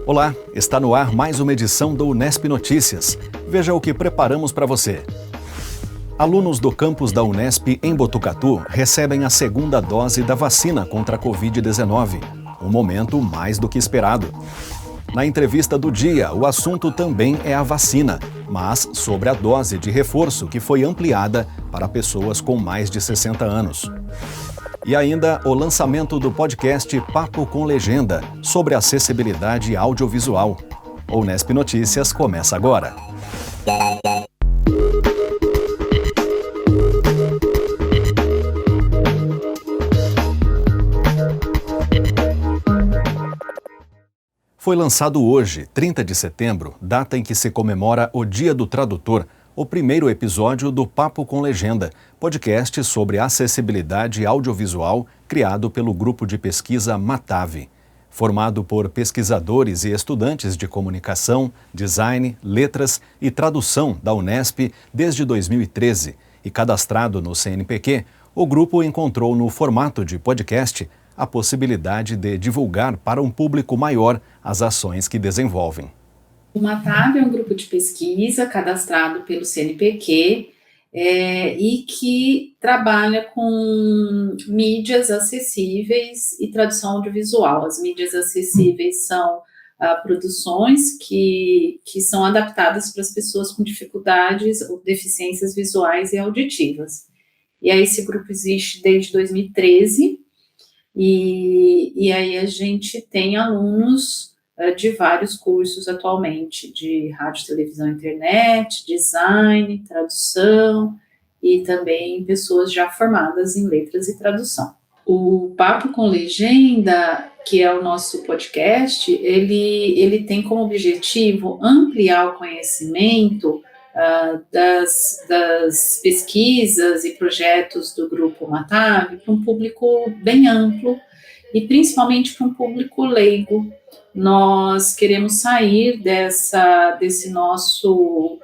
Olá, está no ar mais uma edição do Unesp Notícias. Veja o que preparamos para você. Alunos do campus da Unesp em Botucatu recebem a segunda dose da vacina contra a Covid-19, um momento mais do que esperado. Na entrevista do dia, o assunto também é a vacina, mas sobre a dose de reforço que foi ampliada para pessoas com mais de 60 anos. E ainda o lançamento do podcast Papo com Legenda, sobre acessibilidade audiovisual. O Unesp Notícias começa agora. Foi lançado hoje, 30 de setembro, data em que se comemora o Dia do Tradutor, o primeiro episódio do Papo com Legenda, podcast sobre acessibilidade audiovisual criado pelo grupo de pesquisa Matave. Formado por pesquisadores e estudantes de comunicação, design, letras e tradução da Unesp desde 2013 e cadastrado no CNPq, o grupo encontrou no formato de podcast a possibilidade de divulgar para um público maior as ações que desenvolvem. O Matave é um grupo de pesquisa cadastrado pelo CNPq e que trabalha com mídias acessíveis e tradução audiovisual. As mídias acessíveis são produções que são adaptadas para as pessoas com dificuldades ou deficiências visuais e auditivas. E aí esse grupo existe desde 2013 e aí a gente tem alunos de vários cursos atualmente, de rádio, televisão, internet, design, tradução e também pessoas já formadas em letras e tradução. O Papo com Legenda, que é o nosso podcast, ele tem como objetivo ampliar o conhecimento das pesquisas e projetos do Grupo Matave para um público bem amplo e principalmente para um público leigo. Nós queremos sair desse nosso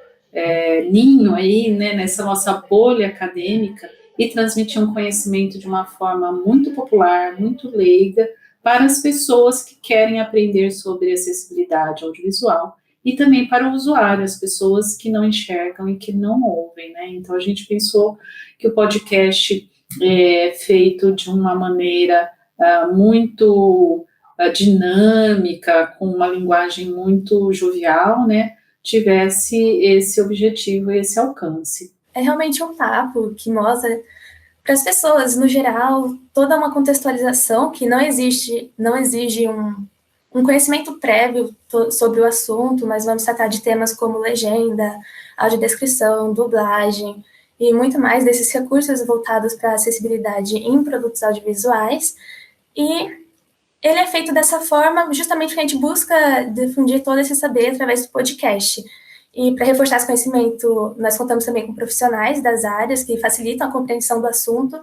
ninho aí, né, nessa nossa bolha acadêmica e transmitir um conhecimento de uma forma muito popular, muito leiga, para as pessoas que querem aprender sobre acessibilidade audiovisual e também para o usuário, as pessoas que não enxergam e que não ouvem, né? Então a gente pensou que o podcast é feito de uma maneira muito dinâmica, com uma linguagem muito jovial, né, tivesse esse objetivo e esse alcance. É realmente um papo que mostra para as pessoas, no geral, toda uma contextualização que não exige um conhecimento prévio sobre o assunto, mas vamos tratar de temas como legenda, audiodescrição, dublagem e muito mais desses recursos voltados para a acessibilidade em produtos audiovisuais. E ele é feito dessa forma justamente porque a gente busca difundir todo esse saber através do podcast. E para reforçar esse conhecimento, nós contamos também com profissionais das áreas que facilitam a compreensão do assunto.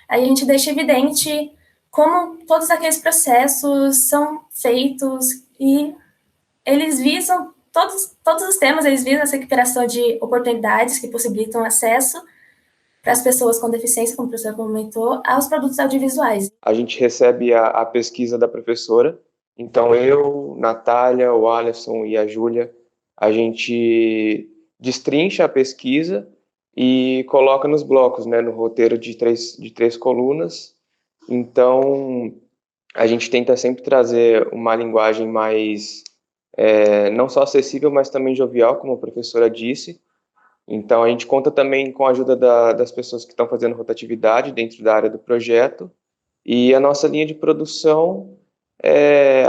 Aí a gente deixa evidente como todos aqueles processos são feitos e eles visam, todos os temas, eles visam essa equiparação de oportunidades que possibilitam acesso para as pessoas com deficiência, como o professor comentou, aos produtos audiovisuais. A gente recebe a pesquisa da professora, então eu, Natália, o Alisson e a Júlia, a gente destrincha a pesquisa e coloca nos blocos, né, no roteiro de três colunas. Então, a gente tenta sempre trazer uma linguagem mais, não só acessível, mas também jovial, como a professora disse. Então, a gente conta também com a ajuda das pessoas que estão fazendo rotatividade dentro da área do projeto. E a nossa linha de produção,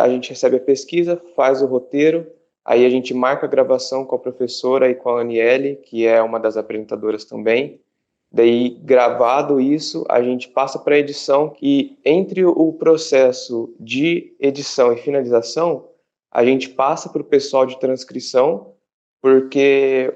a gente recebe a pesquisa, faz o roteiro, aí a gente marca a gravação com a professora e com a Aniele, que é uma das apresentadoras também. Daí, gravado isso, a gente passa para a edição e entre o processo de edição e finalização, a gente passa para o pessoal de transcrição, porque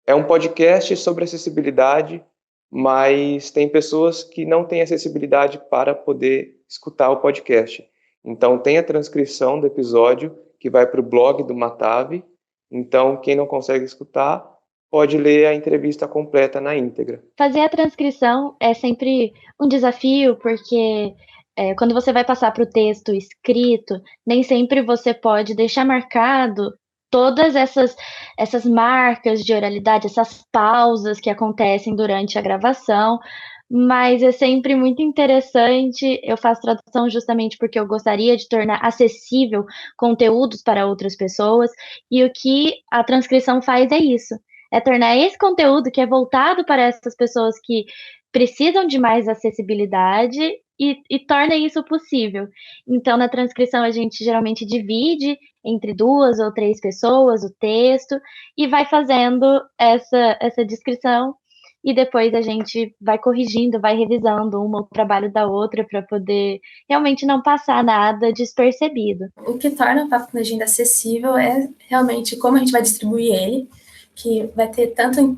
é um podcast sobre acessibilidade, mas tem pessoas que não têm acessibilidade para poder escutar o podcast. Então, tem a transcrição do episódio que vai para o blog do Matave. Então, quem não consegue escutar, pode ler a entrevista completa na íntegra. Fazer a transcrição é sempre um desafio, porque quando você vai passar para o texto escrito, nem sempre você pode deixar marcado todas essas marcas de oralidade, essas pausas que acontecem durante a gravação, mas é sempre muito interessante. Eu faço tradução justamente porque eu gostaria de tornar acessível conteúdos para outras pessoas, e o que a transcrição faz é isso, é tornar esse conteúdo que é voltado para essas pessoas que precisam de mais acessibilidade e torna isso possível. Então, na transcrição, a gente geralmente divide entre 2 ou 3 pessoas o texto e vai fazendo essa descrição, e depois a gente vai corrigindo, vai revisando uma o trabalho da outra para poder realmente não passar nada despercebido. O que torna o Papo com Legenda acessível é realmente como a gente vai distribuir ele, que vai ter tanto em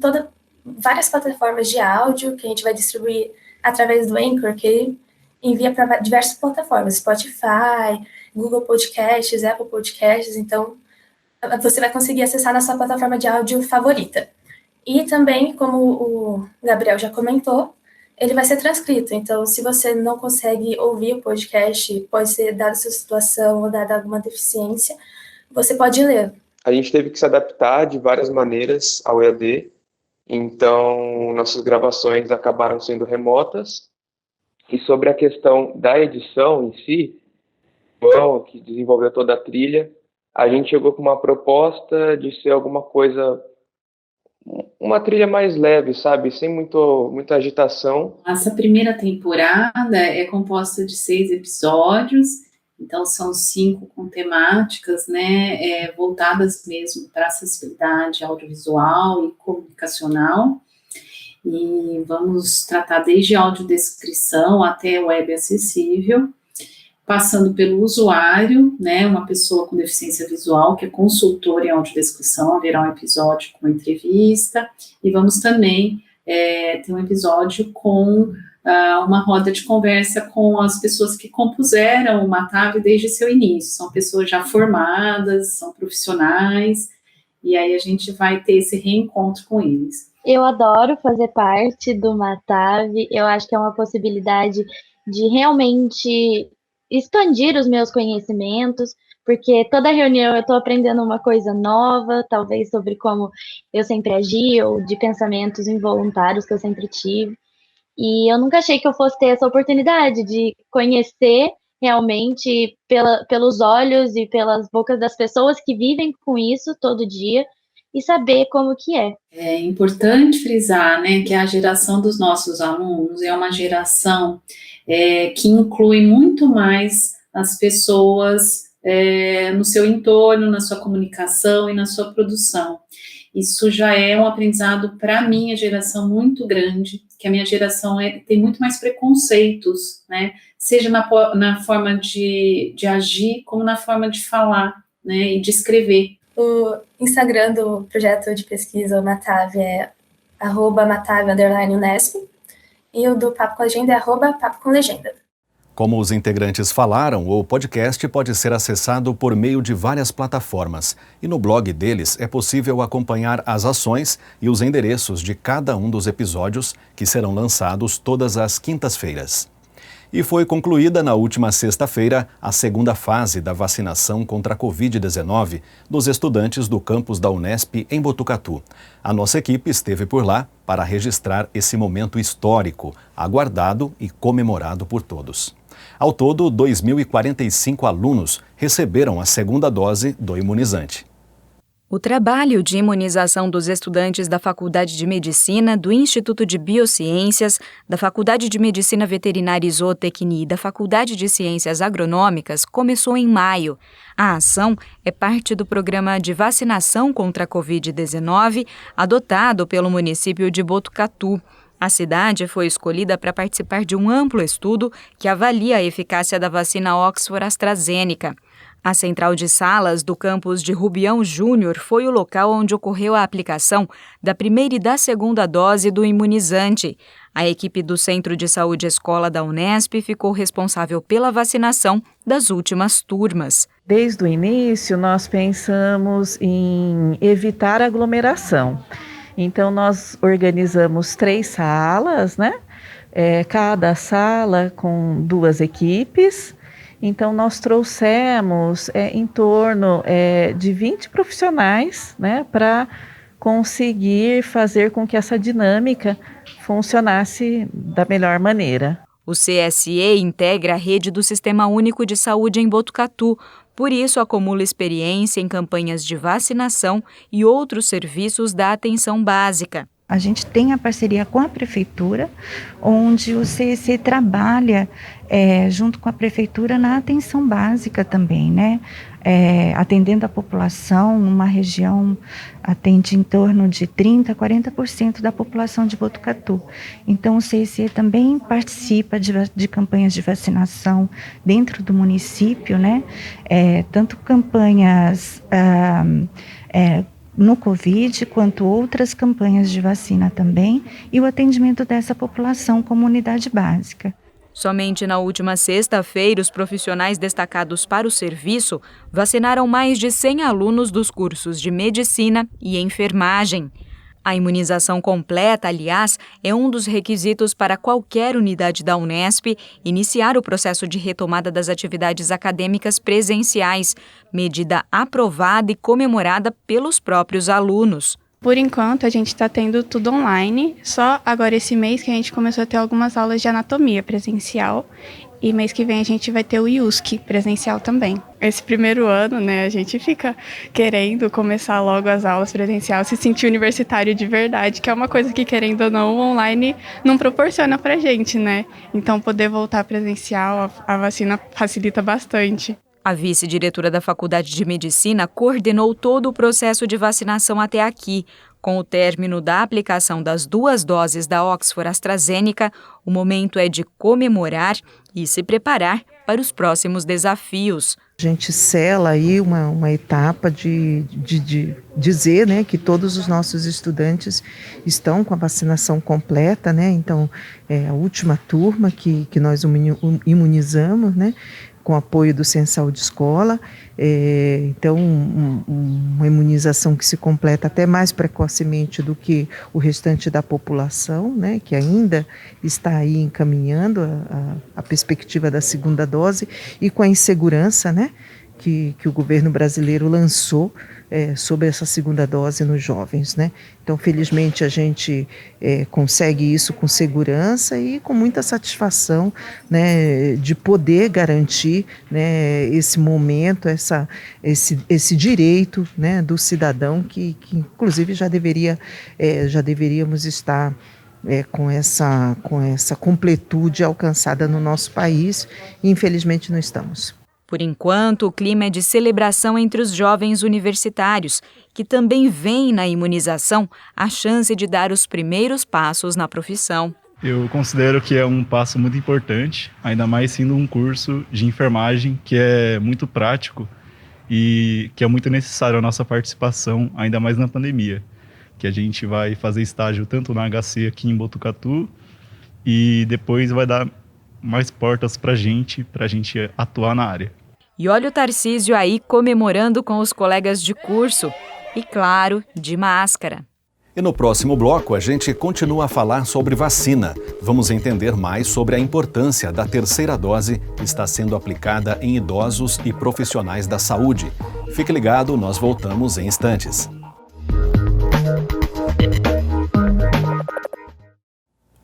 várias plataformas de áudio, que a gente vai distribuir através do Anchor, que envia para diversas plataformas, Spotify, Google Podcasts, Apple Podcasts, então você vai conseguir acessar na sua plataforma de áudio favorita. E também, como o Gabriel já comentou, ele vai ser transcrito, então se você não consegue ouvir o podcast, pode ser dada a sua situação ou dada alguma deficiência, você pode ler. A gente teve que se adaptar de várias maneiras ao EAD, então nossas gravações acabaram sendo remotas. E sobre a questão da edição em si, o João, que desenvolveu toda a trilha, a gente chegou com uma proposta de ser alguma coisa, uma trilha mais leve, sabe? Sem muita agitação. Essa primeira temporada é composta de 6 episódios, então são 5 com temáticas, né, voltadas mesmo para acessibilidade audiovisual e comunicacional. E vamos tratar desde audiodescrição até web acessível, passando pelo usuário, né, uma pessoa com deficiência visual, que é consultora em audiodescrição, haverá um episódio com entrevista, e vamos também ter um episódio com uma roda de conversa com as pessoas que compuseram o Matave desde seu início, são pessoas já formadas, são profissionais, e aí a gente vai ter esse reencontro com eles. Eu adoro fazer parte do Matave, eu acho que é uma possibilidade de realmente expandir os meus conhecimentos, porque toda reunião eu estou aprendendo uma coisa nova, talvez sobre como eu sempre agi, ou de pensamentos involuntários que eu sempre tive, e eu nunca achei que eu fosse ter essa oportunidade de conhecer realmente pelos olhos e pelas bocas das pessoas que vivem com isso todo dia, e saber como que é. É importante frisar, né, que a geração dos nossos alunos é uma geração que inclui muito mais as pessoas no seu entorno, na sua comunicação e na sua produção. Isso já é um aprendizado para a minha geração muito grande, que a minha geração tem muito mais preconceitos, né, seja na forma de agir, como na forma de falar, né, e de escrever. O Instagram do projeto de pesquisa Matave é @matave_unesp, e o do Papo com Legenda é @papo com legenda. Como os integrantes falaram, o podcast pode ser acessado por meio de várias plataformas, e no blog deles é possível acompanhar as ações e os endereços de cada um dos episódios, que serão lançados todas as quintas-feiras. E foi concluída na última sexta-feira a segunda fase da vacinação contra a Covid-19 dos estudantes do campus da Unesp em Botucatu. A nossa equipe esteve por lá para registrar esse momento histórico, aguardado e comemorado por todos. Ao todo, 2.045 alunos receberam a segunda dose do imunizante. O trabalho de imunização dos estudantes da Faculdade de Medicina, do Instituto de Biociências, da Faculdade de Medicina Veterinária e Zootecnia e da Faculdade de Ciências Agronômicas começou em maio. A ação é parte do programa de vacinação contra a Covid-19 adotado pelo município de Botucatu. A cidade foi escolhida para participar de um amplo estudo que avalia a eficácia da vacina Oxford-AstraZeneca. A central de salas do campus de Rubião Júnior foi o local onde ocorreu a aplicação da primeira e da segunda dose do imunizante. A equipe do Centro de Saúde Escola da Unesp ficou responsável pela vacinação das últimas turmas. Desde o início, nós pensamos em evitar aglomeração. Então, nós organizamos 3 salas, né? cada sala com 2 equipes. Então, nós trouxemos em torno de 20 profissionais, né, para conseguir fazer com que essa dinâmica funcionasse da melhor maneira. O CSE integra a rede do Sistema Único de Saúde em Botucatu, por isso acumula experiência em campanhas de vacinação e outros serviços da atenção básica. A gente tem a parceria com a Prefeitura, onde o CSE trabalha junto com a Prefeitura na atenção básica também, né? Atendendo a população, uma região atende em torno de 30% a 40% da população de Botucatu. Então, o CSE também participa de campanhas de vacinação dentro do município, né? Tanto campanhas no Covid, quanto outras campanhas de vacina também, e o atendimento dessa população como unidade básica. Somente na última sexta-feira, os profissionais destacados para o serviço vacinaram mais de 100 alunos dos cursos de medicina e enfermagem. A imunização completa, aliás, é um dos requisitos para qualquer unidade da Unesp iniciar o processo de retomada das atividades acadêmicas presenciais, medida aprovada e comemorada pelos próprios alunos. Por enquanto, a gente está tendo tudo online, só agora esse mês que a gente começou a ter algumas aulas de anatomia presencial e mês que vem a gente vai ter o IUSC presencial também. Esse primeiro ano, né, a gente fica querendo começar logo as aulas presenciais, se sentir universitário de verdade, que é uma coisa que, querendo ou não, o online não proporciona pra gente, né? Então, poder voltar presencial, a vacina facilita bastante. A vice-diretora da Faculdade de Medicina coordenou todo o processo de vacinação até aqui. Com o término da aplicação das 2 doses da Oxford AstraZeneca, o momento é de comemorar e se preparar para os próximos desafios. A gente sela aí uma etapa de dizer, né, que todos os nossos estudantes estão com a vacinação completa, né? Então, é a última turma que nós imunizamos, né? Com apoio do Censal de Escola, então uma imunização que se completa até mais precocemente do que o restante da população, né, que ainda está aí encaminhando a perspectiva da segunda dose, e com a insegurança, né, que o governo brasileiro lançou sobre essa segunda dose nos jovens, né? Então, felizmente, a gente consegue isso com segurança e com muita satisfação, né, de poder garantir, né, esse momento, esse direito, né, do cidadão que inclusive já deveríamos estar com essa completude alcançada no nosso país, e infelizmente não estamos. Por enquanto, o clima é de celebração entre os jovens universitários, que também veem na imunização a chance de dar os primeiros passos na profissão. Eu considero que é um passo muito importante, ainda mais sendo um curso de enfermagem que é muito prático e que é muito necessário a nossa participação, ainda mais na pandemia, que a gente vai fazer estágio tanto na HC aqui em Botucatu e depois vai dar mais portas para a gente atuar na área. E olha o Tarcísio aí comemorando com os colegas de curso e, claro, de máscara. E no próximo bloco a gente continua a falar sobre vacina. Vamos entender mais sobre a importância da terceira dose que está sendo aplicada em idosos e profissionais da saúde. Fique ligado, nós voltamos em instantes.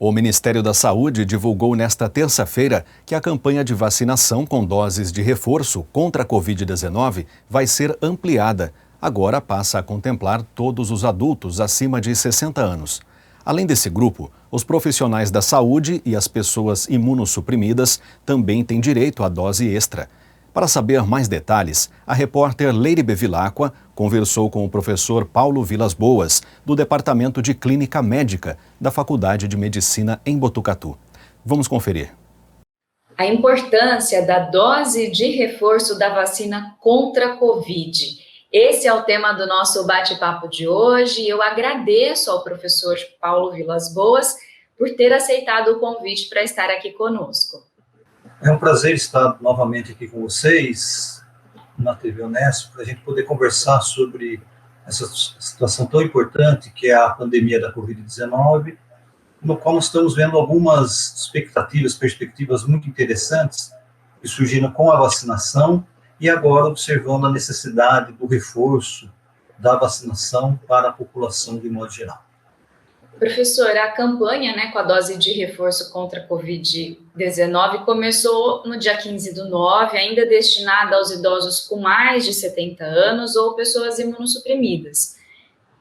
O Ministério da Saúde divulgou nesta terça-feira que a campanha de vacinação com doses de reforço contra a Covid-19 vai ser ampliada. Agora passa a contemplar todos os adultos acima de 60 anos. Além desse grupo, os profissionais da saúde e as pessoas imunossuprimidas também têm direito à dose extra. Para saber mais detalhes, a repórter Leire Bevilacqua conversou com o professor Paulo Vilas Boas, do Departamento de Clínica Médica da Faculdade de Medicina em Botucatu. Vamos conferir. A importância da dose de reforço da vacina contra a Covid. Esse é o tema do nosso bate-papo de hoje. Eu agradeço ao professor Paulo Vilas Boas por ter aceitado o convite para estar aqui conosco. É um prazer estar novamente aqui com vocês, na TV Unesp, para a gente poder conversar sobre essa situação tão importante que é a pandemia da Covid-19 no qual nós estamos vendo algumas expectativas, perspectivas muito interessantes que surgiram com a vacinação e agora observando a necessidade do reforço da vacinação para a população de modo geral. Professor, a campanha, né, com a dose de reforço contra a Covid-19 começou no dia 15/9, ainda destinada aos idosos com mais de 70 anos ou pessoas imunossuprimidas.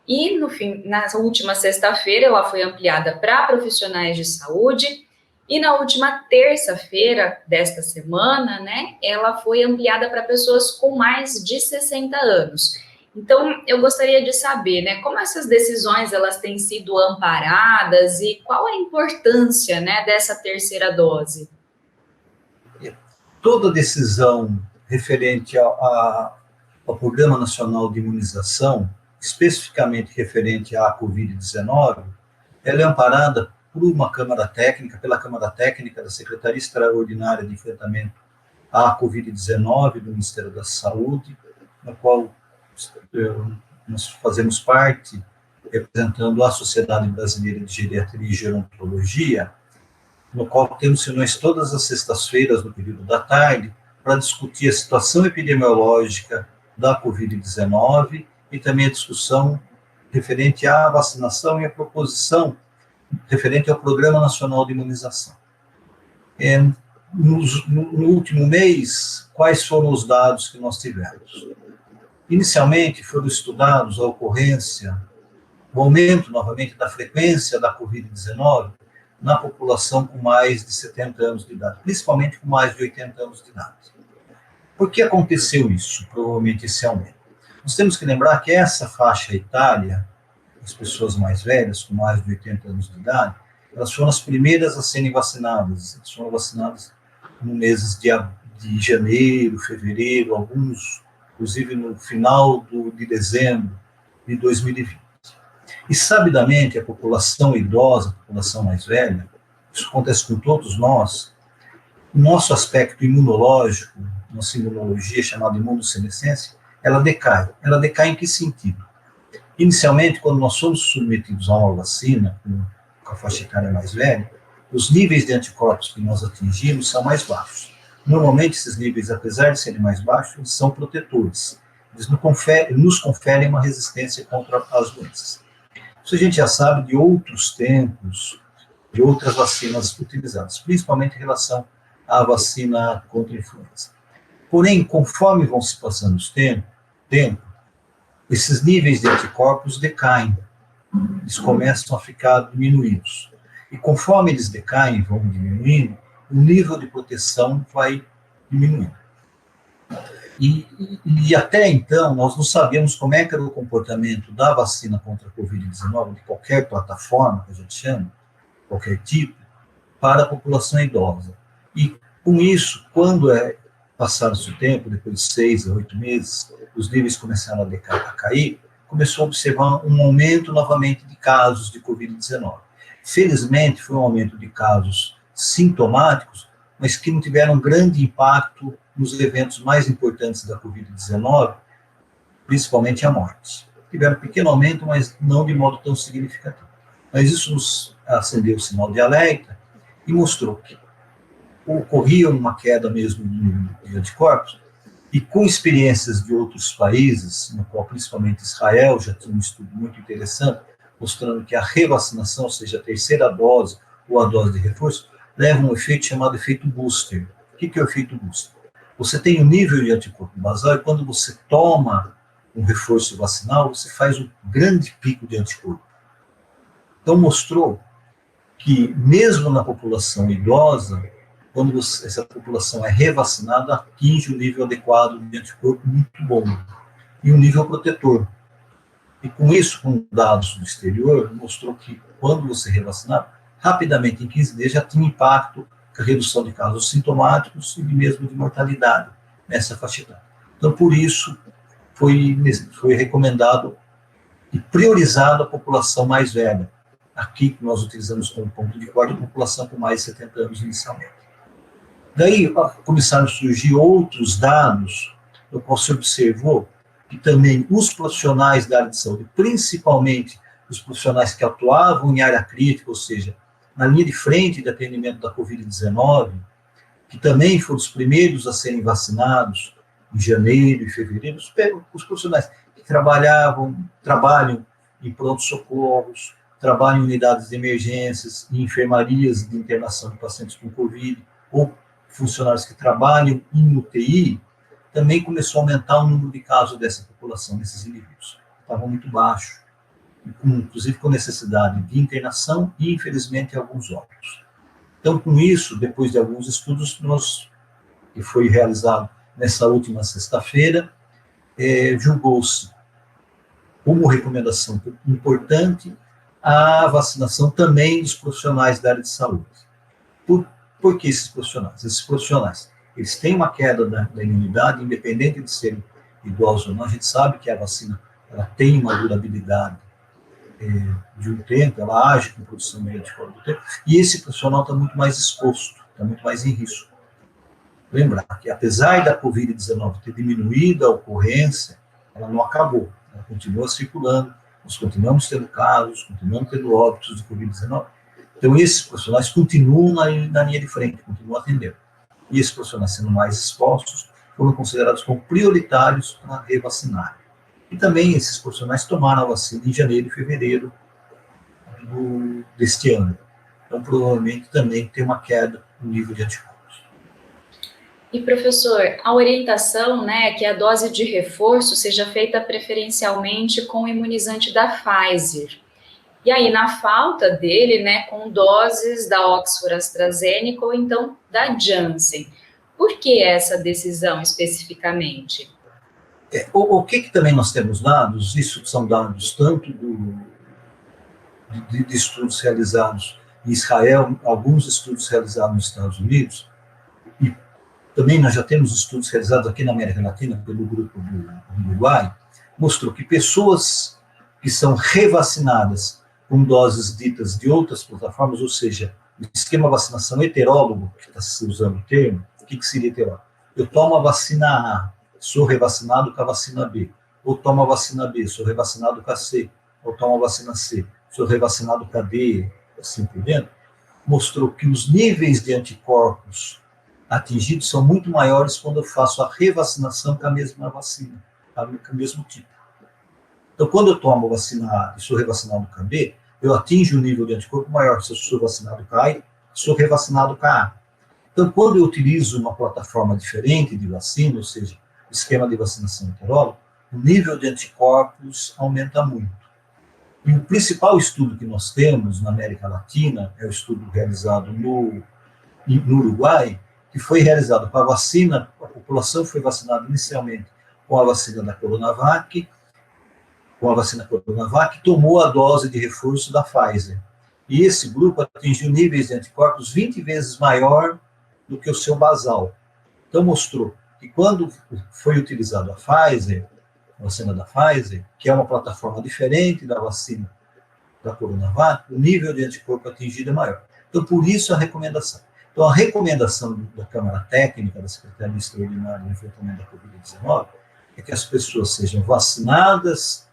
E, na última sexta-feira, ela foi ampliada para profissionais de saúde, e na última terça-feira desta semana, né, ela foi ampliada para pessoas com mais de 60 anos. Então, eu gostaria de saber, né, como essas decisões elas têm sido amparadas e qual a importância, né, dessa terceira dose? Toda decisão referente ao Programa Nacional de Imunização, especificamente referente à Covid-19, ela é amparada por uma Câmara Técnica, pela Câmara Técnica da Secretaria Extraordinária de Enfrentamento à Covid-19 do Ministério da Saúde, na qual nós fazemos parte, representando a Sociedade Brasileira de Geriatria e Gerontologia, no qual temos reuniões todas as sextas-feiras, no período da tarde, para discutir a situação epidemiológica da Covid-19 e também a discussão referente à vacinação e a proposição referente ao Programa Nacional de Imunização. No último mês, quais foram os dados que nós tivemos? Inicialmente, foram estudados a ocorrência, o aumento, novamente, da frequência da Covid-19 na população com mais de 70 anos de idade, principalmente com mais de 80 anos de idade. Por que aconteceu isso, provavelmente, esse aumento? Nós temos que lembrar que essa faixa etária, as pessoas mais velhas, com mais de 80 anos de idade, elas foram as primeiras a serem vacinadas. Elas foram vacinadas no meses de janeiro, fevereiro, alguns, inclusive no final de dezembro de 2020. E, sabidamente, a população idosa, a população mais velha, isso acontece com todos nós, o nosso aspecto imunológico, nossa imunologia chamada imunossenescência, ela decai. Ela decai em que sentido? Inicialmente, quando nós somos submetidos a uma vacina, com a faixa etária mais velha, os níveis de anticorpos que nós atingimos são mais baixos. Normalmente, esses níveis, apesar de serem mais baixos, eles são protetores. Eles nos conferem uma resistência contra as doenças. Isso a gente já sabe de outros tempos, de outras vacinas utilizadas, principalmente em relação à vacina contra a influenza. Porém, conforme vão se passando o tempo, esses níveis de anticorpos decaem, eles começam a ficar diminuídos. E conforme eles decaem, vão diminuindo, o nível de proteção vai diminuindo. E até então, nós não sabíamos como é que era o comportamento da vacina contra a Covid-19, de qualquer plataforma, que a gente chama, qualquer tipo, para a população idosa. E com isso, quando passar-se o tempo, depois de 6 a 8 meses, os níveis começaram a cair, começou a observar um aumento novamente de casos de Covid-19. Felizmente, foi um aumento de casos sintomáticos, mas que não tiveram grande impacto nos eventos mais importantes da Covid-19, principalmente a morte. Tiveram um pequeno aumento, mas não de modo tão significativo. Mas isso nos acendeu o sinal de alerta e mostrou que ocorria uma queda mesmo de anticorpos, e com experiências de outros países, no qual principalmente Israel já tinha um estudo muito interessante, mostrando que a revacinação, ou seja, a terceira dose ou a dose de reforço, leva a um efeito chamado efeito booster. O que é o efeito booster? Você tem um nível de anticorpo basal e quando você toma um reforço vacinal, você faz um grande pico de anticorpo. Então mostrou que mesmo na população idosa, quando essa população é revacinada, atinge um nível adequado de anticorpo muito bom e um nível protetor. E com isso, com dados do exterior, mostrou que quando você é revacinado, rapidamente, em 15 dias, já tinha impacto com a redução de casos sintomáticos e mesmo de mortalidade nessa faixa etária. Então, por isso, foi recomendado e priorizado a população mais velha. Aqui, que nós utilizamos como ponto de corte, a população com mais de 70 anos inicialmente. Daí, começaram a surgir outros dados, no qual se observou que também os profissionais da área de saúde, principalmente os profissionais que atuavam em área crítica, ou seja, na linha de frente de atendimento da Covid-19, que também foram os primeiros a serem vacinados em janeiro e fevereiro, os profissionais que trabalham em pronto-socorros, trabalham em unidades de emergências, em enfermarias de internação de pacientes com Covid, ou funcionários que trabalham em UTI, também começou a aumentar o número de casos dessa população, desses indivíduos. Estavam muito baixo, inclusive com necessidade de internação e, infelizmente, alguns óbitos. Então, com isso, depois de alguns estudos, que foi realizado nessa última sexta-feira, julgou-se como recomendação importante a vacinação também dos profissionais da área de saúde. Por que esses profissionais? Esses profissionais, eles têm uma queda da imunidade, independente de serem idosos ou não. A gente sabe que a vacina ela tem uma durabilidade de um tempo, ela age com produção de anticorpos do tempo, e esse profissional está muito mais exposto, está muito mais em risco. Lembrar que, apesar da Covid-19 ter diminuído a ocorrência, ela não acabou, ela continua circulando, nós continuamos tendo casos, continuamos tendo óbitos de Covid-19. Então, esses profissionais continuam na linha de frente, continuam atendendo. E esses profissionais, sendo mais expostos, foram considerados como prioritários para revacinar. E também esses profissionais tomaram a vacina em janeiro e fevereiro deste ano. Então, provavelmente, também tem uma queda no nível de anticorpos. E, professor, a orientação, né, é que a dose de reforço seja feita preferencialmente com o imunizante da Pfizer. E aí, na falta dele, né, com doses da Oxford AstraZeneca ou então da Janssen. Por que essa decisão especificamente? O que também nós temos dados, isso são dados tanto de estudos realizados em Israel, alguns estudos realizados nos Estados Unidos, e também nós já temos estudos realizados aqui na América Latina, pelo grupo do Uruguai, mostrou que pessoas que são revacinadas com doses ditas de outras plataformas, ou seja, o esquema de vacinação heterólogo, que está se usando o termo, o que seria heterólogo? Eu tomo a vacina A, sou revacinado com a vacina B, ou tomo a vacina B, sou revacinado com a C, ou tomo a vacina C, sou revacinado com a D, assim por dentro, mostrou que os níveis de anticorpos atingidos são muito maiores quando eu faço a revacinação com a mesma vacina, com o mesmo tipo. Então, quando eu tomo a vacina A e sou revacinado com a B, eu atinjo um nível de anticorpo maior se eu sou vacinado com A e sou revacinado com a A. Então, quando eu utilizo uma plataforma diferente de vacina, ou seja, o esquema de vacinação heterólogo, o nível de anticorpos aumenta muito. E o principal estudo que nós temos na América Latina é o estudo realizado no Uruguai, que foi realizado com a vacina, a população foi vacinada inicialmente com a vacina da Coronavac, tomou a dose de reforço da Pfizer. E esse grupo atingiu níveis de anticorpos 20 vezes maior do que o seu basal. Então, mostrou que quando foi utilizado a Pfizer, a vacina da Pfizer, que é uma plataforma diferente da vacina da Coronavac, o nível de anticorpo atingido é maior. Então, por isso a recomendação. Então, a recomendação da Câmara Técnica, da Secretaria Extraordinária de Enfrentamento da Covid-19, é que as pessoas sejam vacinadas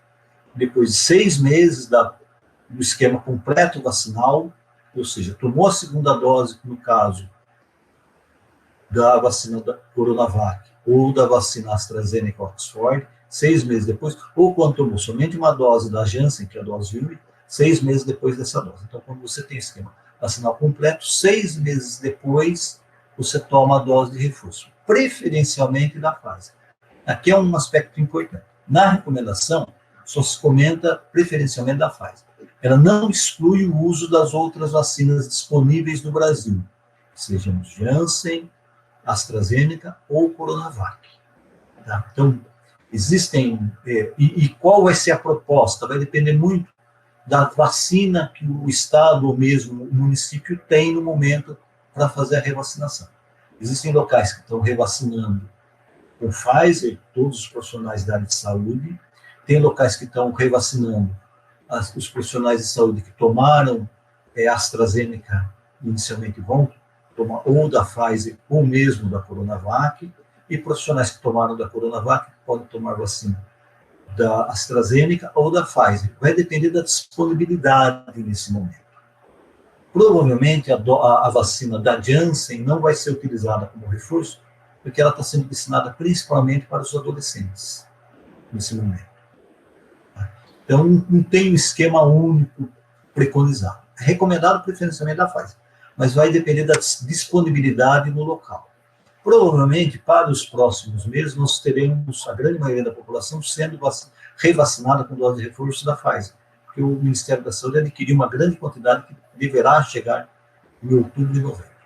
depois de 6 meses do esquema completo vacinal, ou seja, tomou a segunda dose, no caso da vacina da Coronavac ou da vacina AstraZeneca Oxford, 6 meses depois, ou quando tomou somente uma dose da Janssen, que é a dose única, 6 meses depois dessa dose. Então, quando você tem esquema vacinal completo, 6 meses depois, você toma a dose de reforço, preferencialmente da Pfizer. Aqui é um aspecto importante. Na recomendação, só se comenta preferencialmente da Pfizer. Ela não exclui o uso das outras vacinas disponíveis no Brasil, sejam Janssen, AstraZeneca ou Coronavac. Tá? Então, existem... E qual vai ser a proposta? Vai depender muito da vacina que o Estado ou mesmo o município tem no momento para fazer a revacinação. Existem locais que estão revacinando com Pfizer, todos os profissionais da área de saúde. Tem locais que estão revacinando os profissionais de saúde que tomaram AstraZeneca, inicialmente vão tomar ou da Pfizer ou mesmo da Coronavac, e profissionais que tomaram da Coronavac podem tomar vacina da AstraZeneca ou da Pfizer. Vai depender da disponibilidade nesse momento. Provavelmente a vacina da Janssen não vai ser utilizada como reforço, porque ela está sendo destinada principalmente para os adolescentes, nesse momento. Então, não tem um esquema único preconizado. É recomendado preferencialmente da Pfizer, mas vai depender da disponibilidade no local. Provavelmente, para os próximos meses, nós teremos a grande maioria da população sendo revacinada com dose de reforço da Pfizer, porque o Ministério da Saúde adquiriu uma grande quantidade que deverá chegar em outubro e novembro.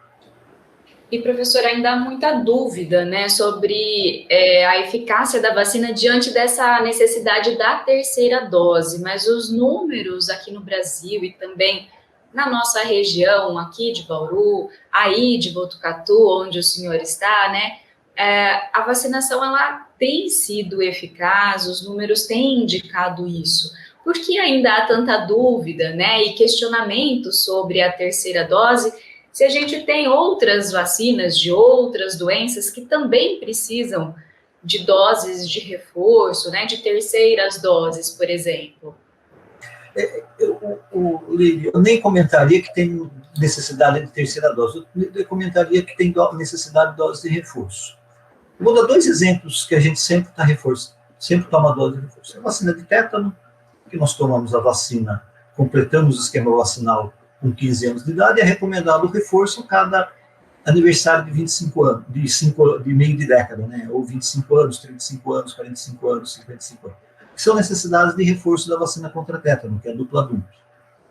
E, professor, ainda há muita dúvida, né, sobre a eficácia da vacina diante dessa necessidade da terceira dose, mas os números aqui no Brasil e também na nossa região, aqui de Bauru, aí de Botucatu, onde o senhor está, né, a vacinação, ela tem sido eficaz, os números têm indicado isso. Por que ainda há tanta dúvida, né, e questionamento sobre a terceira dose, se a gente tem outras vacinas de outras doenças que também precisam de doses de reforço, né, de terceiras doses, por exemplo? Eu nem comentaria que tem necessidade de terceira dose, eu comentaria que tem necessidade de dose de reforço. Vou dar 2 exemplos que a gente sempre está reforçando, sempre toma dose de reforço. A vacina de tétano, que nós tomamos a vacina, completamos o esquema vacinal com 15 anos de idade, é recomendado o reforço a cada aniversário de 25 anos, de meio de década, né? Ou 25 anos, 35 anos, 45 anos, 55 anos. Que são necessidades de reforço da vacina contra tétano, que é duplo adulto.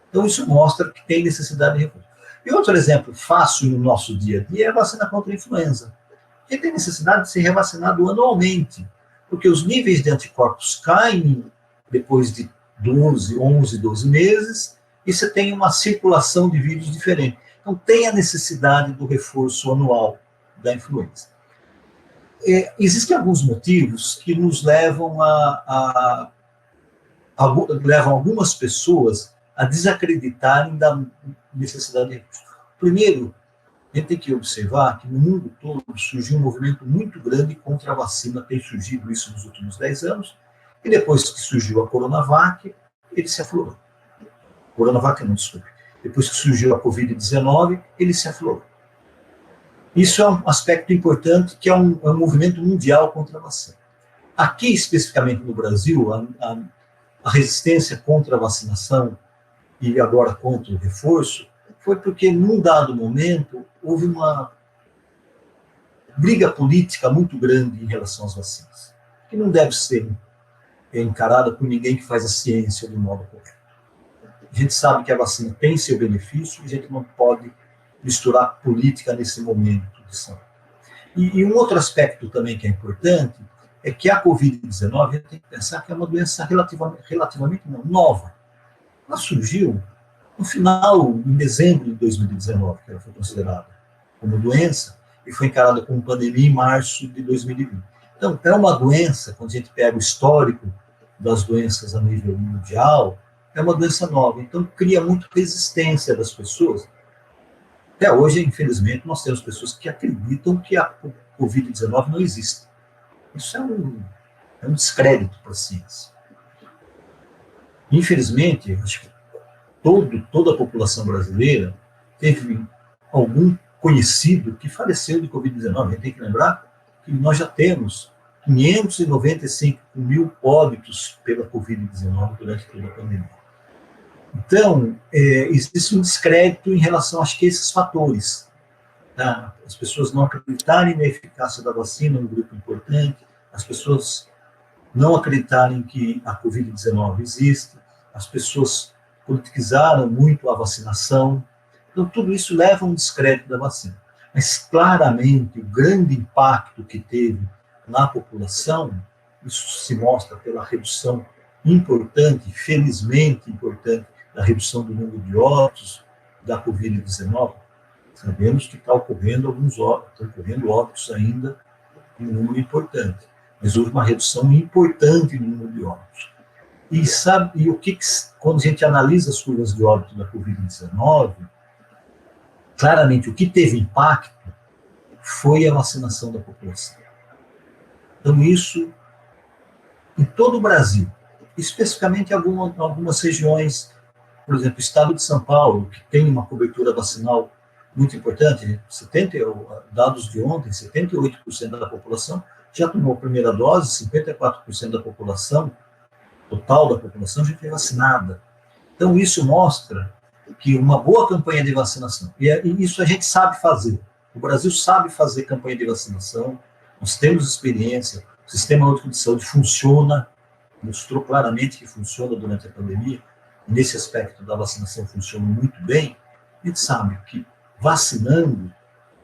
Então, isso mostra que tem necessidade de reforço. E outro exemplo fácil no nosso dia a dia é a vacina contra a influenza, que tem necessidade de ser revacinado anualmente, porque os níveis de anticorpos caem depois de 11, 12 meses, e você tem uma circulação de vírus diferente. Então, tem a necessidade do reforço anual da influenza. Existem alguns motivos que nos levam levam algumas pessoas a desacreditarem da necessidade de reforço. Primeiro, a gente tem que observar que no mundo todo surgiu um movimento muito grande contra a vacina, tem surgido isso nos últimos 10 anos, e depois que surgiu a Coronavac, ele se aflorou. Coronavac não, desculpe. Depois que surgiu a Covid-19, ele se aflorou. Isso é um aspecto importante, que é um movimento mundial contra a vacina. Aqui, especificamente no Brasil, a resistência contra a vacinação e agora contra o reforço foi porque, num dado momento, houve uma briga política muito grande em relação às vacinas, que não deve ser encarada por ninguém que faz a ciência de modo correto. A gente sabe que a vacina tem seu benefício e a gente não pode misturar política nesse momento de saúde. E um outro aspecto também que é importante é que a Covid-19, a gente tem que pensar que é uma doença relativamente nova. Ela surgiu no final, em dezembro de 2019, que ela foi considerada como doença, e foi encarada como pandemia em março de 2020. Então, é uma doença, quando a gente pega o histórico das doenças a nível mundial, é uma doença nova, então cria muita resistência das pessoas. Até hoje, infelizmente, nós temos pessoas que acreditam que a Covid-19 não existe. Isso é um descrédito para a ciência. Infelizmente, acho que toda a população brasileira teve algum conhecido que faleceu de Covid-19. A gente tem que lembrar que nós já temos 595 mil óbitos pela Covid-19 durante toda a pandemia. Então, existe um descrédito em relação, acho que, a esses fatores. Tá? As pessoas não acreditarem na eficácia da vacina, um grupo importante, as pessoas não acreditarem que a Covid-19 existe, as pessoas politizaram muito a vacinação. Então, tudo isso leva a um descrédito da vacina. Mas, claramente, o grande impacto que teve na população, isso se mostra pela redução importante, felizmente importante, da redução do número de óbitos da Covid-19. Sabemos que está ocorrendo alguns óbitos, estão ocorrendo óbitos ainda em um número importante, mas houve uma redução importante no número de óbitos. E o que, quando a gente analisa as curvas de óbito da Covid-19, claramente o que teve impacto foi a vacinação da população. Então, isso em todo o Brasil, especificamente em algumas regiões por exemplo, o estado de São Paulo, que tem uma cobertura vacinal muito importante, dados de ontem, 78% da população já tomou a primeira dose, 54% da população, total da população, já foi vacinada. Então, isso mostra que uma boa campanha de vacinação, e isso a gente sabe fazer, o Brasil sabe fazer campanha de vacinação, nós temos experiência, o Sistema Único de Saúde funciona, mostrou claramente que funciona durante a pandemia, nesse aspecto da vacinação funciona muito bem, a gente sabe que vacinando,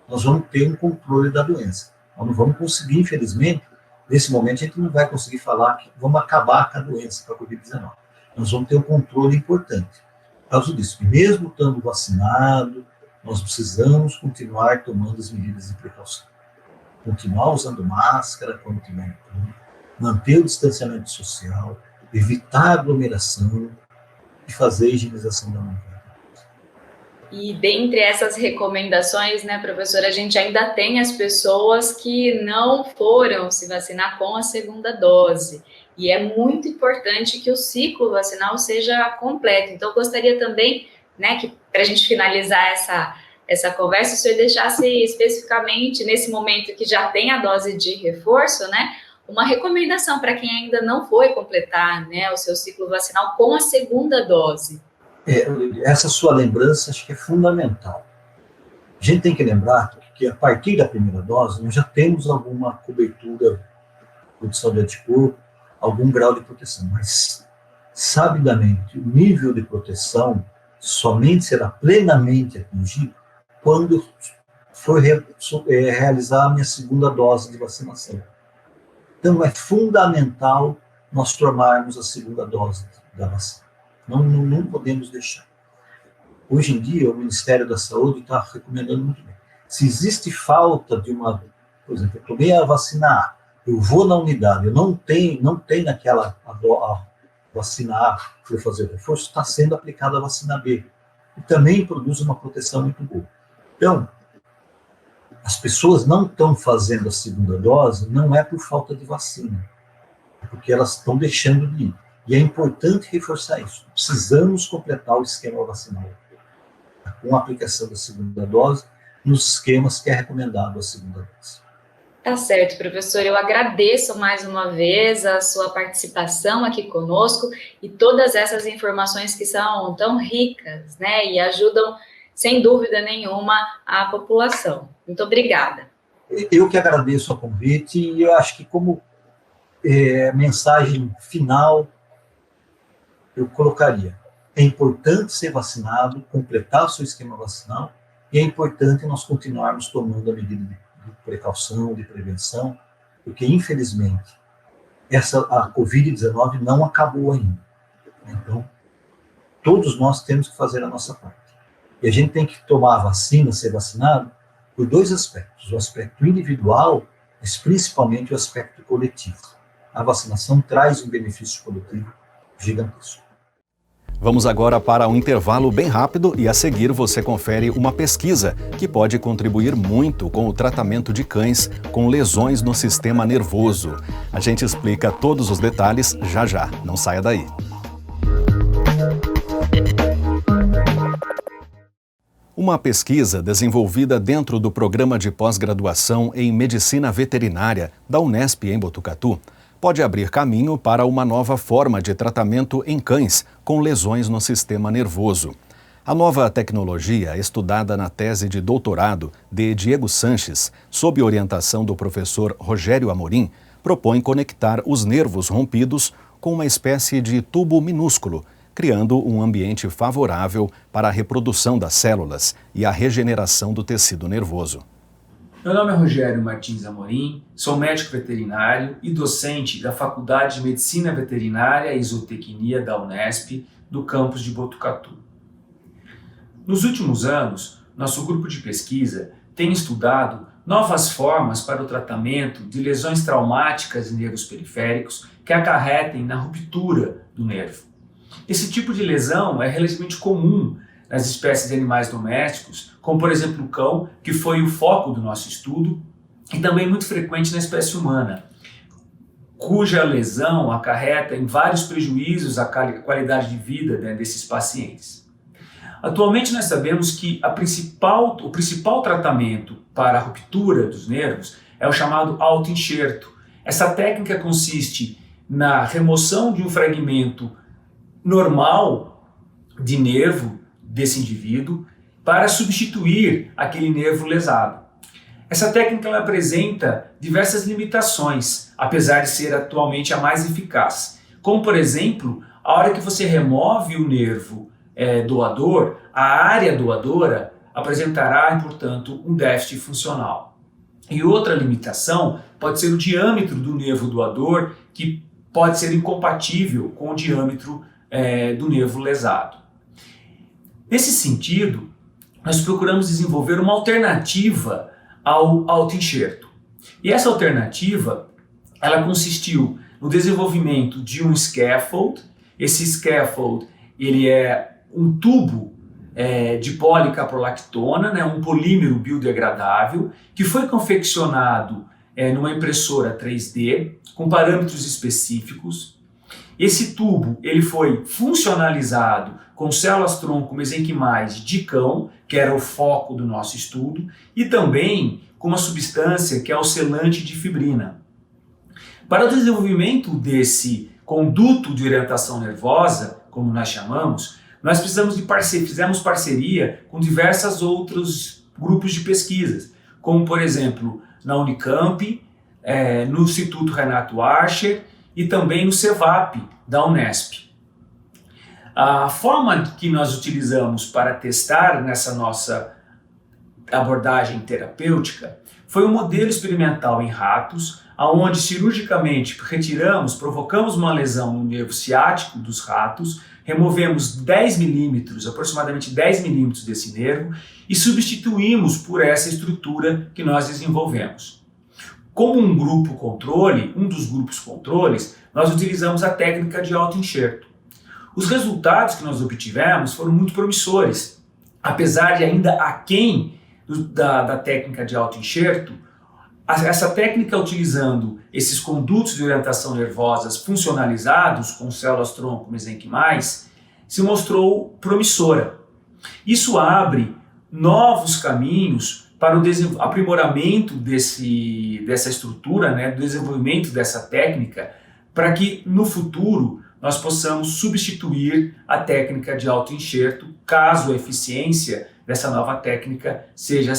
nós vamos ter um controle da doença. Nós não vamos conseguir, infelizmente, nesse momento a gente não vai conseguir falar que vamos acabar com a doença, com a Covid-19. Nós vamos ter um controle importante. Por causa disso, mesmo estando vacinado, nós precisamos continuar tomando as medidas de precaução. Continuar usando máscara quando tiver manter o distanciamento social, evitar aglomeração e fazer a higienização da mão. E dentre essas recomendações, né, professora, a gente ainda tem as pessoas que não foram se vacinar com a segunda dose. E é muito importante que o ciclo vacinal seja completo. Então, eu gostaria também, né, que para a gente finalizar essa conversa, o senhor deixasse especificamente, nesse momento que já tem a dose de reforço, né, uma recomendação para quem ainda não foi completar, né, o seu ciclo vacinal com a segunda dose. Essa sua lembrança acho que é fundamental. A gente tem que lembrar que a partir da primeira dose nós já temos alguma cobertura, produção de anticorpo, algum grau de proteção, mas sabidamente o nível de proteção somente será plenamente atingido quando for realizar a minha segunda dose de vacinação. Então é fundamental nós tomarmos a segunda dose da vacina. Não podemos deixar. Hoje em dia, o Ministério da Saúde está recomendando muito bem. Se existe falta de uma... Por exemplo, eu tomei a vacina A, eu vou na unidade, eu não tem naquela a vacina A que eu fazer o reforço, está sendo aplicada a vacina B. E também produz uma proteção muito boa. Então, as pessoas não estão fazendo a segunda dose, não é por falta de vacina, é porque elas estão deixando de ir. E é importante reforçar isso. Precisamos completar o esquema vacinal com a aplicação da segunda dose nos esquemas que é recomendado a segunda dose. Tá certo, professor. Eu agradeço mais uma vez a sua participação aqui conosco e todas essas informações que são tão ricas, né, e ajudam, sem dúvida nenhuma, a população. Muito obrigada. Eu que agradeço o convite e eu acho que como mensagem final, eu colocaria, é importante ser vacinado, completar o seu esquema vacinal, e é importante nós continuarmos tomando a medida de precaução, de prevenção, porque, infelizmente, a Covid-19 não acabou ainda. Então, todos nós temos que fazer a nossa parte. E a gente tem que tomar a vacina, ser vacinado, por dois aspectos. O aspecto individual, mas principalmente o aspecto coletivo. A vacinação traz um benefício coletivo gigantesco. Vamos agora para um intervalo bem rápido e a seguir você confere uma pesquisa que pode contribuir muito com o tratamento de cães com lesões no sistema nervoso. A gente explica todos os detalhes já já, não saia daí. Uma pesquisa desenvolvida dentro do programa de pós-graduação em Medicina Veterinária da Unesp em Botucatu pode abrir caminho para uma nova forma de tratamento em cães com lesões no sistema nervoso. A nova tecnologia, estudada na tese de doutorado de Diego Sanches, sob orientação do professor Rogério Amorim, propõe conectar os nervos rompidos com uma espécie de tubo minúsculo, criando um ambiente favorável para a reprodução das células e a regeneração do tecido nervoso. Meu nome é Rogério Martins Amorim, sou médico veterinário e docente da Faculdade de Medicina Veterinária e Zootecnia da Unesp, do campus de Botucatu. Nos últimos anos, nosso grupo de pesquisa tem estudado novas formas para o tratamento de lesões traumáticas em nervos periféricos que acarretem na ruptura do nervo. Esse tipo de lesão é relativamente comum nas espécies de animais domésticos, como por exemplo o cão, que foi o foco do nosso estudo, e também muito frequente na espécie humana. cuja lesão acarreta em vários prejuízos à qualidade de vida, né, desses pacientes. Atualmente nós sabemos que o principal tratamento para a ruptura dos nervos é o chamado autoenxerto. Essa técnica consiste na remoção de um fragmento normal de nervo desse indivíduo para substituir aquele nervo lesado. Essa técnica ela apresenta diversas limitações, apesar de ser atualmente a mais eficaz. Como, por exemplo, a hora que você remove o nervo doador, a área doadora apresentará, portanto, um déficit funcional. E outra limitação pode ser o diâmetro do nervo doador, que pode ser incompatível com o diâmetro do nervo lesado. Nesse sentido, nós procuramos desenvolver uma alternativa ao autoenxerto. E essa alternativa, ela consistiu no desenvolvimento de um scaffold. Esse scaffold, ele é um tubo de policaprolactona, né, um polímero biodegradável, que foi confeccionado numa impressora 3D, com parâmetros específicos. Esse tubo ele foi funcionalizado com células-tronco mesenquimais de cão, que era o foco do nosso estudo, e também com uma substância que é o selante de fibrina. Para o desenvolvimento desse conduto de orientação nervosa, como nós chamamos, nós fizemos parceria com diversos outros grupos de pesquisas, como por exemplo na Unicamp, no Instituto Renato Archer e também no CEVAP da Unesp. A forma que nós utilizamos para testar nessa nossa abordagem terapêutica foi um modelo experimental em ratos, onde cirurgicamente provocamos uma lesão no nervo ciático dos ratos, removemos 10 milímetros, aproximadamente 10 milímetros desse nervo e substituímos por essa estrutura que nós desenvolvemos. Como um dos grupos controles, nós utilizamos a técnica de autoenxerto. Os resultados que nós obtivemos foram muito promissores. Apesar de ainda aquém da técnica de autoenxerto, essa técnica utilizando esses condutos de orientação nervosas funcionalizados com células-tronco mesenquimais se mostrou promissora. Isso abre novos caminhos para o aprimoramento dessa estrutura, né, do desenvolvimento dessa técnica, para que no futuro nós possamos substituir a técnica de autoenxerto, caso a eficiência dessa nova técnica seja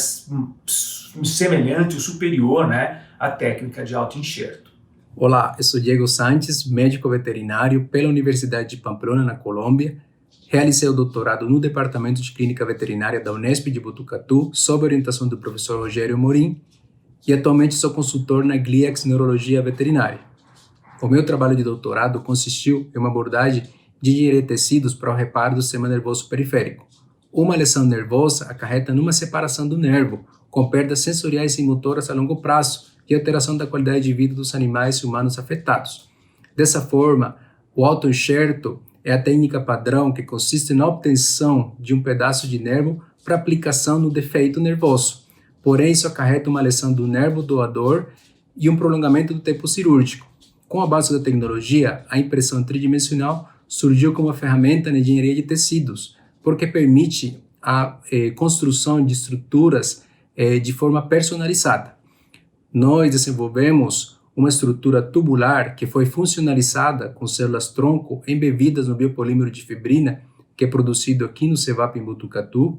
semelhante ou superior, né, à técnica de autoenxerto. Olá, eu sou Diego Sanches, médico veterinário pela Universidade de Pamplona, na Colômbia. Realizei o doutorado no Departamento de Clínica Veterinária da Unesp de Botucatu, sob orientação do professor Rogério Amorim, e atualmente sou consultor na GLIAX Neurologia Veterinária. O meu trabalho de doutorado consistiu em uma abordagem de ingerir tecidos para o reparo do sistema nervoso periférico. Uma lesão nervosa acarreta numa separação do nervo, com perdas sensoriais e motoras a longo prazo e alteração da qualidade de vida dos animais e humanos afetados. Dessa forma, o autoenxerto é a técnica padrão que consiste na obtenção de um pedaço de nervo para aplicação no defeito nervoso. Porém, isso acarreta uma lesão do nervo doador e um prolongamento do tempo cirúrgico. Com a base da tecnologia, a impressão tridimensional surgiu como uma ferramenta na engenharia de tecidos, porque permite a construção de estruturas de forma personalizada. Nós desenvolvemos uma estrutura tubular que foi funcionalizada com células-tronco embebidas no biopolímero de fibrina, que é produzido aqui no CEVAP em Botucatu,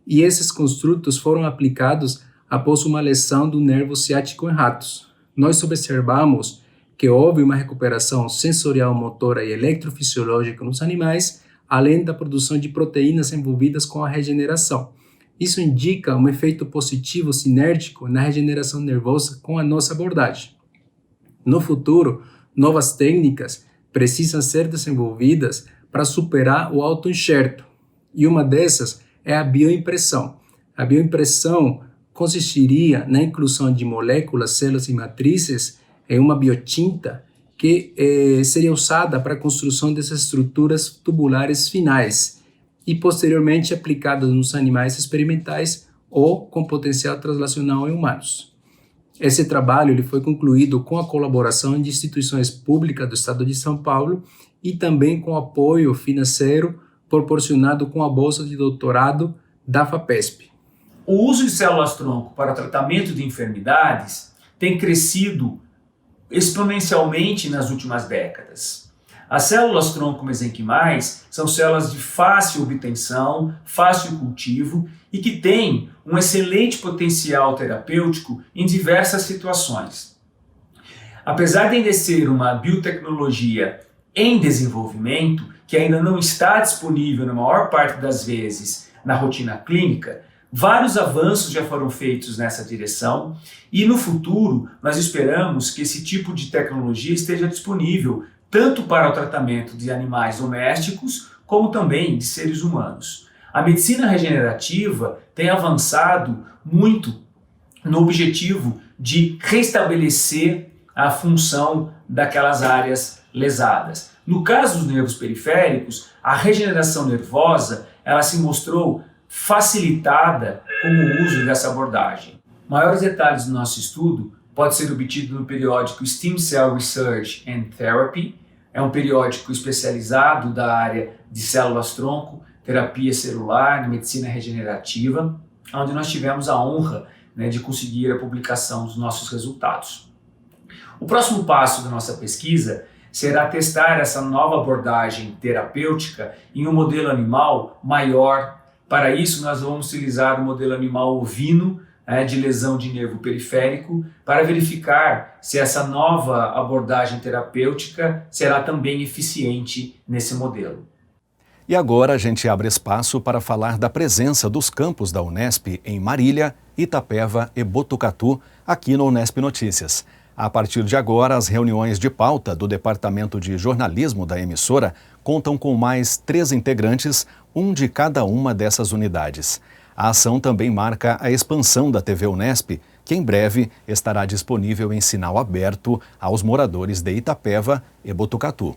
e esses construtos foram aplicados após uma lesão do nervo ciático em ratos. Nós observamos que houve uma recuperação sensorial, motora e eletrofisiológica nos animais, além da produção de proteínas envolvidas com a regeneração. Isso indica um efeito positivo sinérgico na regeneração nervosa com a nossa abordagem. No futuro, novas técnicas precisam ser desenvolvidas para superar o autoenxerto, e uma dessas é a bioimpressão. A bioimpressão consistiria na inclusão de moléculas, células e matrizes em uma biotinta que seria usada para a construção dessas estruturas tubulares finais e posteriormente aplicada nos animais experimentais ou com potencial translacional em humanos. Esse trabalho ele foi concluído com a colaboração de instituições públicas do Estado de São Paulo e também com apoio financeiro proporcionado com a bolsa de doutorado da FAPESP. O uso de células-tronco para tratamento de enfermidades tem crescido exponencialmente nas últimas décadas. As células-tronco mesenquimais são células de fácil obtenção, fácil cultivo e que têm um excelente potencial terapêutico em diversas situações. Apesar de ainda ser uma biotecnologia em desenvolvimento, que ainda não está disponível na maior parte das vezes na rotina clínica, vários avanços já foram feitos nessa direção e no futuro nós esperamos que esse tipo de tecnologia esteja disponível tanto para o tratamento de animais domésticos como também de seres humanos. A medicina regenerativa tem avançado muito no objetivo de restabelecer a função daquelas áreas lesadas. No caso dos nervos periféricos, a regeneração nervosa ela se mostrou facilitada com o uso dessa abordagem. Maiores detalhes do nosso estudo pode ser obtido no periódico Stem Cell Research and Therapy. É um periódico especializado da área de células-tronco, terapia celular e medicina regenerativa, onde nós tivemos a honra de conseguir a publicação dos nossos resultados. O próximo passo da nossa pesquisa será testar essa nova abordagem terapêutica em um modelo animal maior. Para isso, nós vamos utilizar o modelo animal ovino de lesão de nervo periférico para verificar se essa nova abordagem terapêutica será também eficiente nesse modelo. E agora a gente abre espaço para falar da presença dos campus da Unesp em Marília, Itapeva e Botucatu, aqui no Unesp Notícias. A partir de agora, as reuniões de pauta do Departamento de Jornalismo da emissora contam com mais 3 integrantes, um de cada uma dessas unidades. A ação também marca a expansão da TV Unesp, que em breve estará disponível em sinal aberto aos moradores de Itapeva e Botucatu.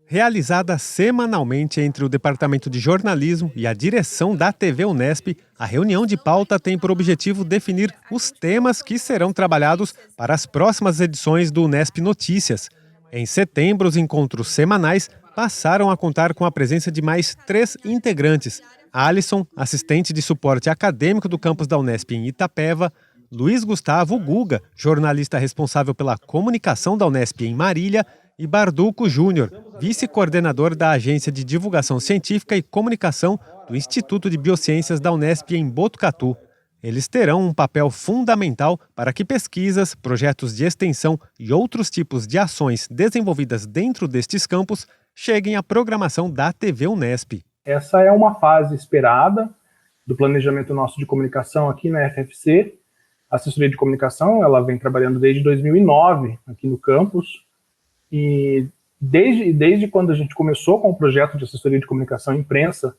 Realizada semanalmente entre o Departamento de Jornalismo e a direção da TV Unesp, a reunião de pauta tem por objetivo definir os temas que serão trabalhados para as próximas edições do Unesp Notícias. Em setembro, os encontros semanais passaram a contar com a presença de mais 3 integrantes. Alisson, assistente de suporte acadêmico do campus da Unesp em Itapeva, Luiz Gustavo Guga, jornalista responsável pela comunicação da Unesp em Marília, e Barduco Júnior, vice-coordenador da Agência de Divulgação Científica e Comunicação do Instituto de Biociências da Unesp em Botucatu. Eles terão um papel fundamental para que pesquisas, projetos de extensão e outros tipos de ações desenvolvidas dentro destes campos cheguem à programação da TV Unesp. Essa é uma fase esperada do planejamento nosso de comunicação aqui na FFC. A assessoria de comunicação ela vem trabalhando desde 2009 aqui no campus. E desde quando a gente começou com o projeto de assessoria de comunicação e imprensa,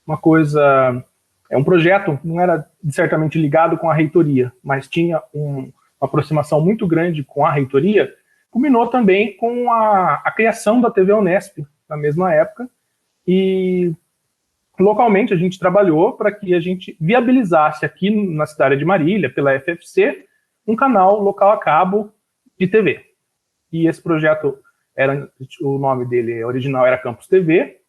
um projeto não era certamente ligado com a reitoria, mas tinha uma aproximação muito grande com a reitoria, culminou também com a criação da TV Unesp, na mesma época, e localmente a gente trabalhou para que a gente viabilizasse aqui na cidade de Marília, pela FFC, um canal local a cabo de TV. E esse projeto, o nome dele original era Campus TV,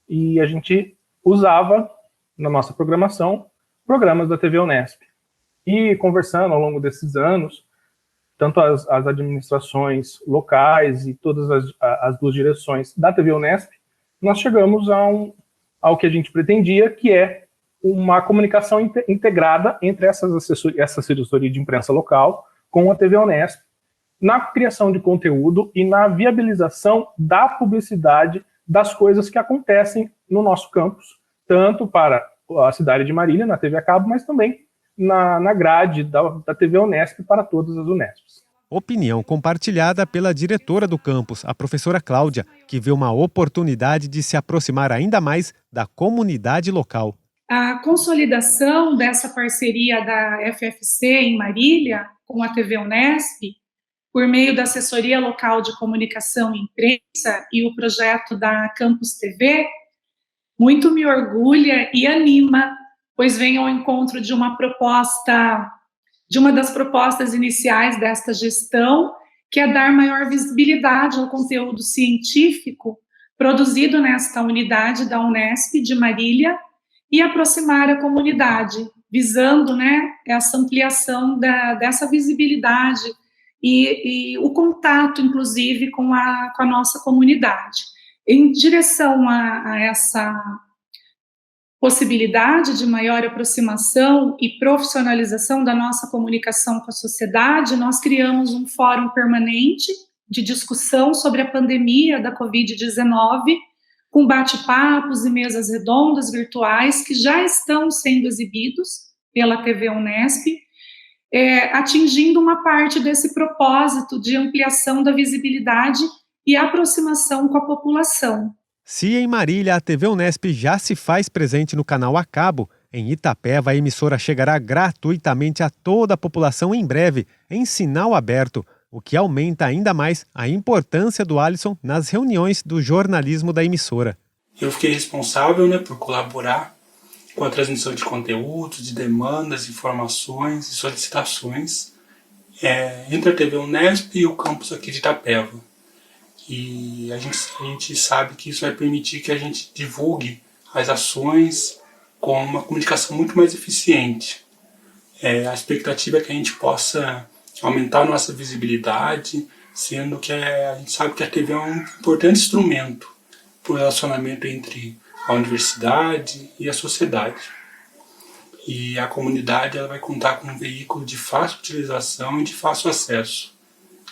e a gente usava na nossa programação programas da TV Unesp. E conversando ao longo desses anos, tanto as administrações locais e todas as 2 direções da TV Unesp, nós chegamos ao que a gente pretendia, que é uma comunicação integrada entre essa assessoria de imprensa local com a TV Unesp, na criação de conteúdo e na viabilização da publicidade das coisas que acontecem no nosso campus, tanto para a cidade de Marília, na TV a cabo, mas também na grade da TV Unesp para todas as Unesps. Opinião compartilhada pela diretora do campus, a professora Cláudia, que vê uma oportunidade de se aproximar ainda mais da comunidade local. A consolidação dessa parceria da FFC em Marília com a TV Unesp, por meio da assessoria local de comunicação e imprensa e o projeto da Campus TV, muito me orgulha e anima, pois vem ao encontro de uma proposta de uma das propostas iniciais desta gestão, que é dar maior visibilidade ao conteúdo científico produzido nesta unidade da Unesp de Marília e aproximar a comunidade, visando, essa ampliação dessa visibilidade e o contato, inclusive, com a nossa comunidade. Em direção a essa possibilidade de maior aproximação e profissionalização da nossa comunicação com a sociedade, nós criamos um fórum permanente de discussão sobre a pandemia da Covid-19, com bate-papos e mesas redondas virtuais que já estão sendo exibidos pela TV Unesp, atingindo uma parte desse propósito de ampliação da visibilidade e aproximação com a população. Se em Marília a TV Unesp já se faz presente no canal a cabo, em Itapeva a emissora chegará gratuitamente a toda a população em breve, em sinal aberto, o que aumenta ainda mais a importância do Alisson nas reuniões do jornalismo da emissora. Eu fiquei responsável por colaborar com a transmissão de conteúdos, de demandas, informações e solicitações entre a TV Unesp e o campus aqui de Itapeva. E a gente sabe que isso vai permitir que a gente divulgue as ações com uma comunicação muito mais eficiente. A expectativa é que a gente possa aumentar a nossa visibilidade, sendo que a gente sabe que a TV é um importante instrumento para o relacionamento entre a universidade e a sociedade. E a comunidade ela vai contar com um veículo de fácil utilização e de fácil acesso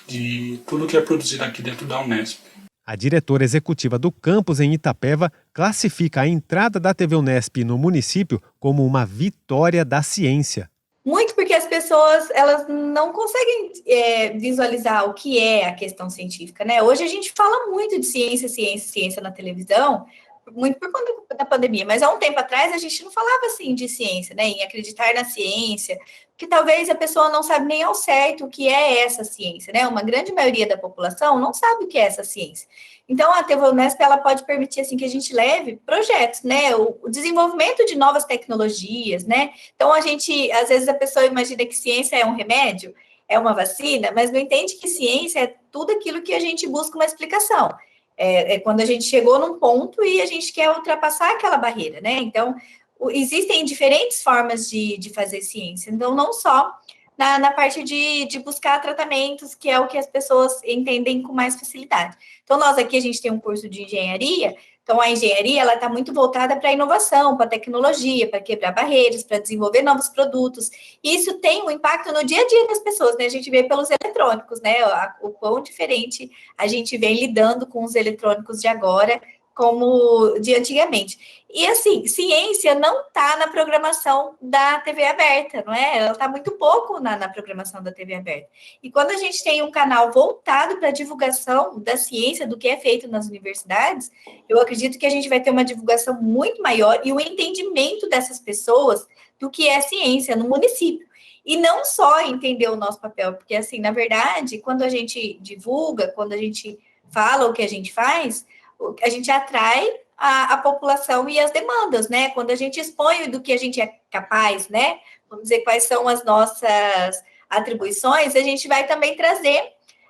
de tudo que é produzido aqui dentro da Unesp. A diretora executiva do campus em Itapeva classifica a entrada da TV Unesp no município como uma vitória da ciência. Muito porque as pessoas elas não conseguem visualizar o que é a questão científica, né? Hoje a gente fala muito de ciência na televisão, muito por conta da pandemia, mas há um tempo atrás a gente não falava assim de ciência, né? Em acreditar na ciência, que talvez a pessoa não sabe nem ao certo o que é essa ciência, né? Uma grande maioria da população não sabe o que é essa ciência. Então, a TV Unesp, ela pode permitir, assim, que a gente leve projetos, né? O desenvolvimento de novas tecnologias, né? Então, às vezes a pessoa imagina que ciência é um remédio, é uma vacina, mas não entende que ciência é tudo aquilo que a gente busca uma explicação. É quando a gente chegou num ponto e a gente quer ultrapassar aquela barreira, né? Então, existem diferentes formas de fazer ciência. Então, não só na parte de buscar tratamentos, que é o que as pessoas entendem com mais facilidade. Então, nós aqui, a gente tem um curso de engenharia, então a engenharia, ela está muito voltada para a inovação, para a tecnologia, para quebrar barreiras, para desenvolver novos produtos, e isso tem um impacto no dia a dia das pessoas, né? A gente vê pelos eletrônicos, né? O quão diferente a gente vem lidando com os eletrônicos de agora, como de antigamente. E, assim, ciência não está na programação da TV aberta, não é? Ela está muito pouco na programação da TV aberta. E quando a gente tem um canal voltado para a divulgação da ciência, do que é feito nas universidades, eu acredito que a gente vai ter uma divulgação muito maior e o entendimento dessas pessoas do que é ciência no município. E não só entender o nosso papel, porque, assim, na verdade, quando a gente divulga, quando a gente fala o que a gente faz, a gente atrai a população e as demandas, né? Quando a gente expõe do que a gente é capaz, né? Vamos dizer quais são as nossas atribuições, a gente vai também trazer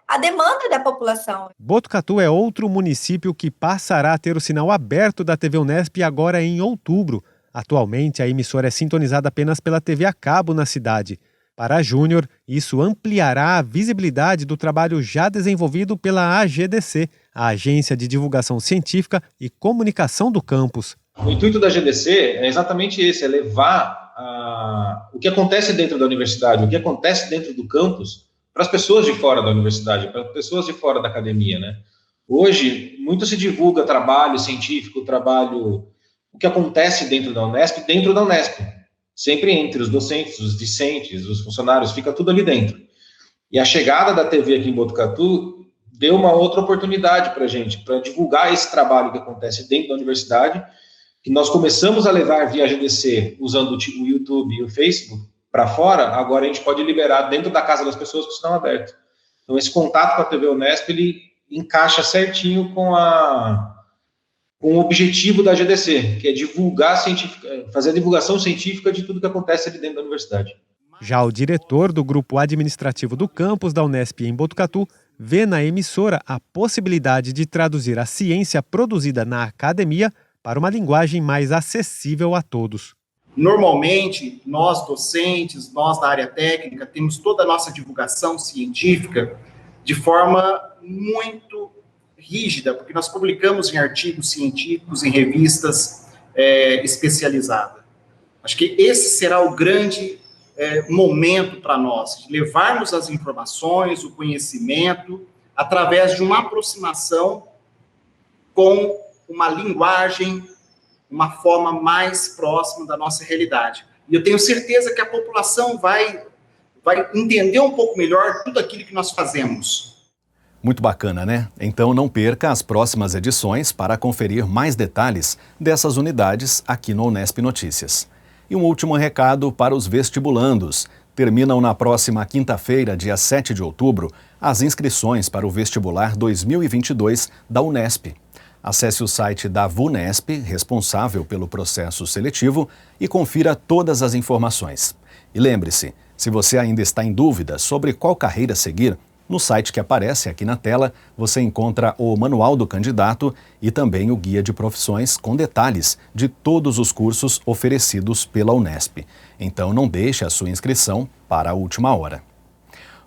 a demanda da população. Botucatu é outro município que passará a ter o sinal aberto da TV Unesp agora em outubro. Atualmente, a emissora é sintonizada apenas pela TV a cabo na cidade. Para a Júnior, isso ampliará a visibilidade do trabalho já desenvolvido pela AGDC, a Agência de Divulgação Científica e Comunicação do Campus. O intuito da AGDC é exatamente esse, é levar o que acontece dentro da universidade, o que acontece dentro do campus, para as pessoas de fora da universidade, para as pessoas de fora da academia, né? Hoje, muito se divulga trabalho científico, o que acontece dentro da Unesp, sempre entre os docentes, os discentes, os funcionários, fica tudo ali dentro. E a chegada da TV aqui em Botucatu deu uma outra oportunidade para a gente, para divulgar esse trabalho que acontece dentro da universidade, que nós começamos a levar via GDC, usando o YouTube e o Facebook, para fora, agora a gente pode liberar dentro da casa das pessoas que estão abertas. Então, esse contato com a TV Unesp, ele encaixa certinho com o objetivo da GDC, que é fazer a divulgação científica de tudo que acontece ali dentro da universidade. Já o diretor do grupo administrativo do campus da Unesp em Botucatu vê na emissora a possibilidade de traduzir a ciência produzida na academia para uma linguagem mais acessível a todos. Normalmente, nós docentes, nós da área técnica, temos toda a nossa divulgação científica de forma muito rígida, porque nós publicamos em artigos científicos, em revistas especializadas. Acho que esse será o grande momento para nós, de levarmos as informações, o conhecimento, através de uma aproximação com uma linguagem, uma forma mais próxima da nossa realidade. E eu tenho certeza que a população vai entender um pouco melhor tudo aquilo que nós fazemos. Muito bacana, né? Então não perca as próximas edições para conferir mais detalhes dessas unidades aqui no Unesp Notícias. E um último recado para os vestibulandos. Terminam na próxima quinta-feira, dia 7 de outubro, as inscrições para o vestibular 2022 da Unesp. Acesse o site da VUNESP, responsável pelo processo seletivo, e confira todas as informações. E lembre-se, se você ainda está em dúvida sobre qual carreira seguir, no site que aparece aqui na tela, você encontra o Manual do Candidato e também o Guia de Profissões com detalhes de todos os cursos oferecidos pela Unesp. Então não deixe a sua inscrição para a última hora.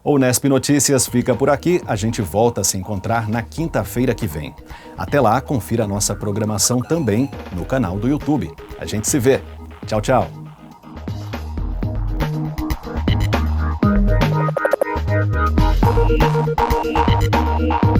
O Unesp Notícias fica por aqui, a gente volta a se encontrar na quinta-feira que vem. Até lá, confira a nossa programação também no canal do YouTube. A gente se vê. Tchau, tchau. Thank you.